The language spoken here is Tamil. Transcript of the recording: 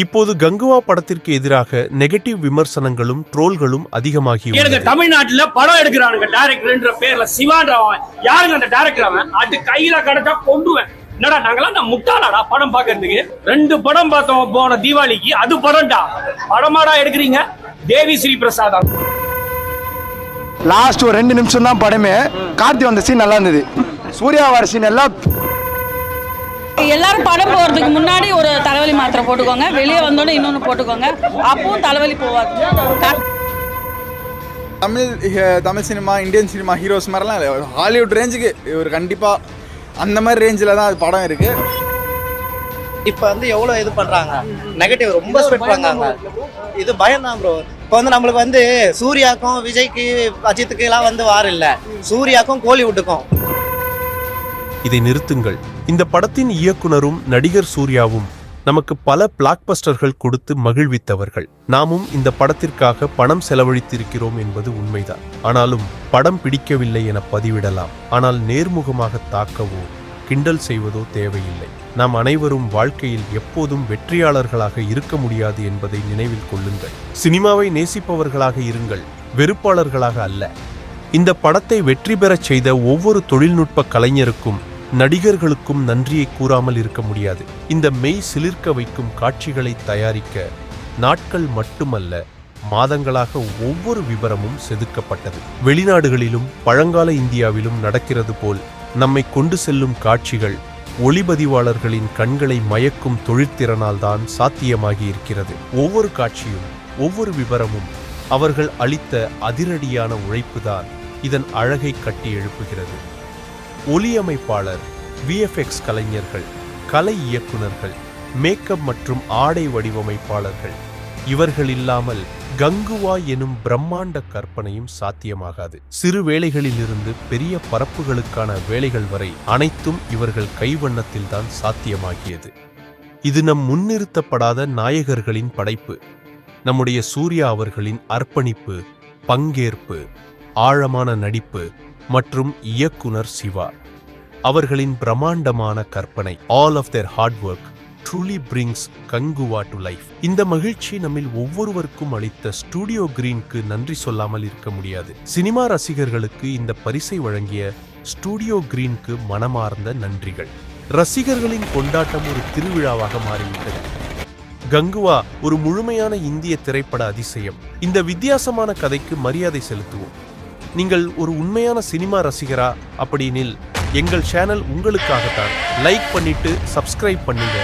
இப்போது கங்குவா படத்திற்கு எதிராக நெகட்டிவ் விமர்சனங்களும் ட்ரோல்களும் அதிகமாகி தமிழ்நாட்டுல படம் எடுக்கிறானுங்க டைரக்டர்ன்ற பேர்ல சிவான்றவன் யாருங்க அந்த டைரக்டர்? அவன் அது கையில கடத்தா கொண்டுவேன். என்னடா நாங்களாம் முட்டாளாடா படம் பாக்குறதுக்கு? 2 படம் பார்த்தோம் போன தீபாவளிக்கு. அது படம்டா, படமாடா எடுக்கிறீங்க? தேவி ஸ்ரீ பிரசாத் லாஸ்ட் ஒரு 2 நிமிஷம் தான் படமே. கார்த்தி வந்த சீன் நல்லா இருந்தது. சூர்யா வர சீன் எல்லாம் எல்லாரும் படம் போகிறதுக்கு முன்னாடி ஒரு தலைவலி மாத்திரை போட்டுக்கோங்க, வெளியே வந்தோடனே இன்னொன்று போட்டுக்கோங்க, அப்பவும் தலைவலி போகாது. Tamil cinema, Indian cinema heroes மாதிரிலாம் இல்லை, ஹாலிவுட் ரேஞ்சுக்கு இவர் கண்டிப்பாக அந்த மாதிரி ரேஞ்சில் தான் அது படம் இருக்குது. இப்போ வந்து எவ்வளோ இது பண்ணுறாங்க, நெகட்டிவ் ரொம்ப ஸ்ப்ரெட் பண்ணுறாங்க. இது பயம் தான் ப்ரோ. இப்போ வந்து நம்மளுக்கு வந்து சூர்யாக்கும் விஜய்க்கு அஜித்துக்கு எல்லாம் வந்து வாரம் இல்லை, சூர்யாக்கும் கோலிவுட்டுக்கும். இதை நிறுத்துங்கள். இந்த படத்தின் இயக்குனரும் நடிகர் சூர்யாவும் நமக்கு பல பிளாக்பஸ்டர்கள் கொடுத்து மகிழ்வித்தவர்கள். நாமும் இந்த படத்திற்காக பணம் செலவழித்திருக்கிறோம் என்பது உண்மைதான். ஆனாலும் படம் பிடிக்கவில்லை என பதிவிடலாம். ஆனால் நேர்முகமாக தாக்கவோ கிண்டல் செய்வதோ தேவையில்லை. நாம் அனைவரும் வாழ்க்கையில் எப்போதும் வெற்றியாளர்களாக இருக்க முடியாது என்பதை நினைவில் கொள்ளுங்கள். சினிமாவை நேசிப்பவர்களாக இருங்கள், வெறுப்பாளர்களாக அல்ல. இந்த படத்தை வெற்றி பெறச் செய்த ஒவ்வொரு தொழில்நுட்ப கலைஞருக்கும் நடிகர்களுக்கும் நன்றியை கூறாமல் இருக்க முடியாது. இந்த மெய் சிலிர்க்க வைக்கும் காட்சிகளை தயாரிக்க நாட்கள் மட்டுமல்ல, மாதங்களாக ஒவ்வொரு விவரமும் செதுக்கப்பட்டது. வெளிநாடுகளிலும் பழங்கால இந்தியாவிலும் நடக்கிறது போல் நம்மை கொண்டு செல்லும் காட்சிகள் ஒளிப்பதிவாளர்களின் கண்களை மயக்கும் தொழிற்திறனால் தான் சாத்தியமாகி இருக்கிறது. ஒவ்வொரு காட்சியும், ஒவ்வொரு விவரமும் அவர்கள் அளித்த அதிரடியான உழைப்புதான் இதன் அழகை கட்டி எழுப்புகிறது. ஒலியமைப்பாளர், விஎஃப்எக்ஸ் கலைஞர்கள், கலை இயக்குனர்கள், மேக்கப் மற்றும் ஆடை வடிவமைப்பாளர்கள், இவர்கள் இல்லாமல் கங்குவா எனும் பிரம்மாண்ட கற்பனையும் சாத்தியமாகாது. சிறு வேலைகளிலிருந்து பெரிய பரப்புகளுக்கான வேலைகள் வரை அனைத்தும் இவர்கள் கைவண்ணத்தில்தான் சாத்தியமாகியது. இது நம் முன்னிறுத்தப்படாத நாயகர்களின் படைப்பு. நம்முடைய சூர்யா அவர்களின் அர்ப்பணிப்பு, பங்கேற்பு, ஆழமான நடிப்பு மற்றும் இயக்குனர் சிவா அவர்களின் பிரம்மாண்டமான கற்பனை, all of their hard work truly brings Kanguva to life. இந்த மகிழ்ச்சி நம்மில் ஒவ்வொருவருக்கும் அளித்த ஸ்டூடியோ கிரீனுக்கு நன்றி சொல்லாமல் இருக்க முடியாது. சினிமா ரசிகர்களுக்கு இந்த பரிசை வழங்கிய ஸ்டூடியோ கிரீனுக்கு மனமார்ந்த நன்றிகள். ரசிகர்களின் கொண்டாட்டம் ஒரு திருவிழாவாக மாறிவிட்டது. கங்குவா ஒரு முழுமையான இந்திய திரைப்பட அதிசயம். இந்த வித்தியாசமான கதைக்கு மரியாதை செலுத்துவோம். நீங்கள் ஒரு உண்மையான சினிமா ரசிகரா? அப்படினில் எங்கள் சேனல் உங்களுக்காகத்தான். லைக் பண்ணிட்டு சப்ஸ்கிரைப் பண்ணுங்க.